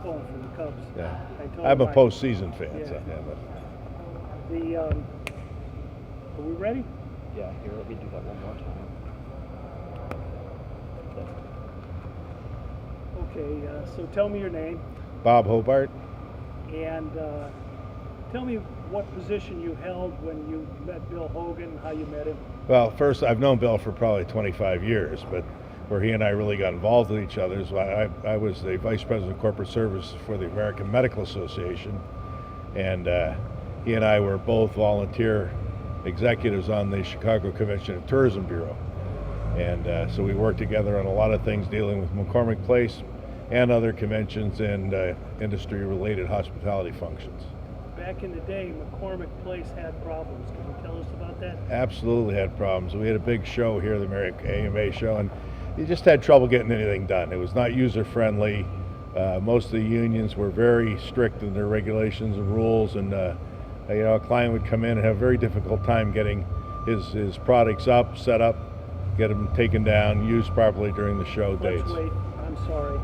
phone from the Cubs. Yeah. I told I'm a him postseason fan, Yeah. so yeah, but are we ready? Yeah, here, let me do that one more time. Okay, so tell me your name Bob Hobart. and tell me what position you held when you met Bill Hogan, how you met him. Well, first, I've known Bill for probably 25 years, but where he and I really got involved with each other is I was the Vice President of Corporate Service for the American Medical Association, and he and I were both volunteer executives on the Chicago Convention and Tourism Bureau. And so we worked together on a lot of things dealing with McCormick Place and other conventions and industry-related hospitality functions. Back in the day, McCormick Place had problems. Can you tell us about that? Absolutely had problems. We had a big show here, the American AMA show, and you just had trouble getting anything done. It was not user-friendly. Most of the unions were very strict in their regulations and rules, and a client would come in and have a very difficult time getting his products up, set up, get them taken down, used properly during the show dates. Let's wait. I'm sorry.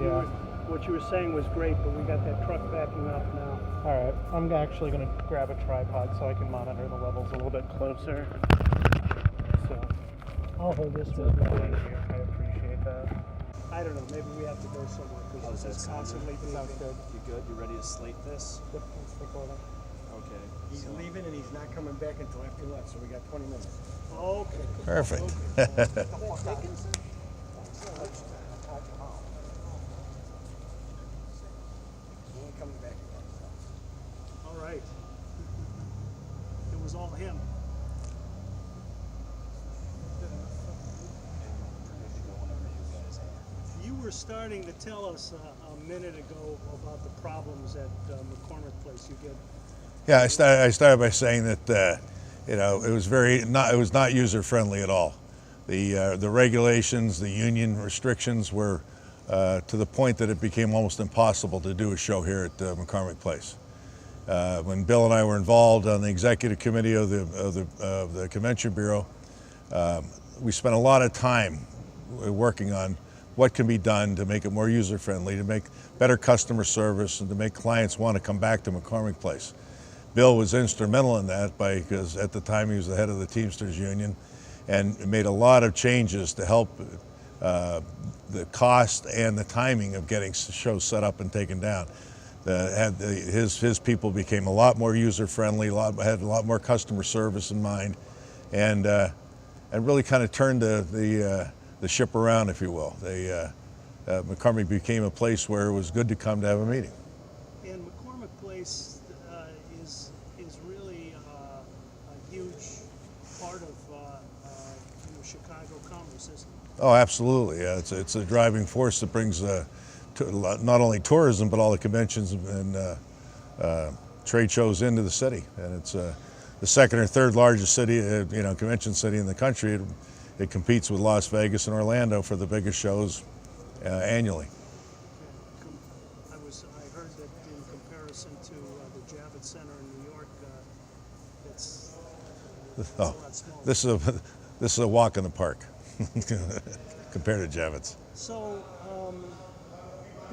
Yeah. What you were saying was great, but we got that truck backing up now. All right, I'm actually going to grab a tripod so I can monitor the levels a little bit closer. So I'll hold this one. Thank you. I appreciate that. I don't know. Maybe we have to go somewhere because it's constantly Sounds good. You good? You ready to slate this? Yep, it's recording. Okay. He's leaving and he's not coming back until after lunch, so we got 20 minutes. Okay. Perfect. He ain't coming back again. All right. It was all him. You were starting to tell us a minute ago about the problems at McCormick Place. You get Yeah, I started by saying that it was not user friendly at all. The regulations, the union restrictions were to the point that it became almost impossible to do a show here at McCormick Place. When Bill and I were involved on the executive committee of the Convention Bureau, we spent a lot of time working on what can be done to make it more user friendly, to make better customer service, and to make clients want to come back to McCormick Place. Bill was instrumental in that because at the time he was the head of the Teamsters Union and made a lot of changes to help the cost and the timing of getting shows set up and taken down. His people became a lot more user friendly, had a lot more customer service in mind, and really kind of turned the ship around, if you will. McCormick became a place where it was good to come to have a meeting. and McCormick Place is really a huge part of Chicago commerce, isn't it? Oh, absolutely. Yeah, it's a driving force that brings not only tourism but all the conventions and trade shows into the city. And it's the second or third largest city, convention city in the country. It competes with Las Vegas and Orlando for the biggest shows annually. I heard that in comparison to the Javits Center in New York, it's a lot smaller. This is a walk in the park compared to Javits. So,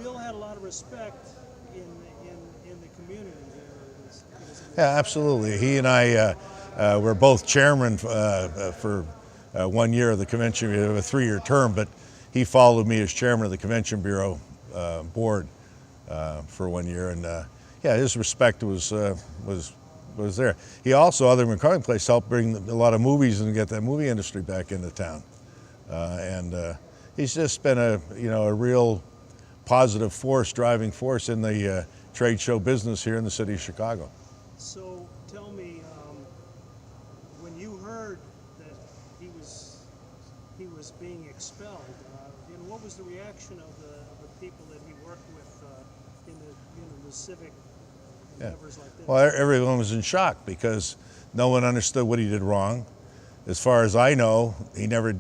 Bill had a lot of respect in the community here. Yeah, absolutely. He and I were both chairman for 1 year of the convention. We have a 3-year term, but he followed me as chairman of the Convention Bureau board for 1 year, and his respect was there. He also, other than McCormick Place, helped bring a lot of movies and get that movie industry back into town. And he's just been a real positive force, driving force in the trade show business here in the city of Chicago. So, tell me, when you heard that he was being expelled, what was the reaction of the people that he worked with in the civic endeavors like this? Well, everyone was in shock because no one understood what he did wrong. As far as I know, they never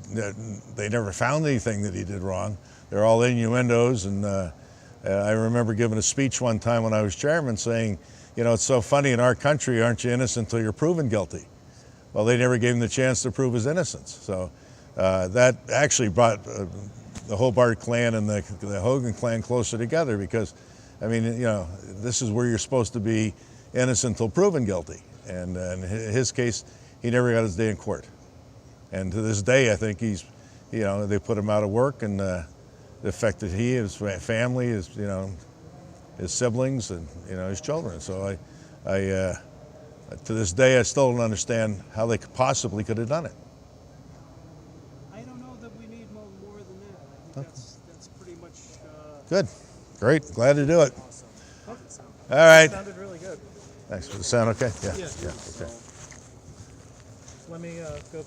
found anything that he did wrong. They're all innuendos, and I remember giving a speech one time when I was chairman saying, it's so funny in our country, aren't you innocent until you're proven guilty? Well, they never gave him the chance to prove his innocence. So that actually brought the Hobart clan and the Hogan clan closer together because I mean, you know, this is where you're supposed to be innocent until proven guilty. And in his case, he never got his day in court. And to this day, I think he's, you know, they put him out of work, and the effect that he, his family, his, you know, his siblings, and you know, his children. So to this day, I still don't understand how they possibly could have done it. I don't know that we need more than that. I think that's pretty much. Good, great, glad to do it. Awesome. All right. Sounded really good. Thanks for the sound. Okay. Yeah. Yeah. Okay. Let me go back.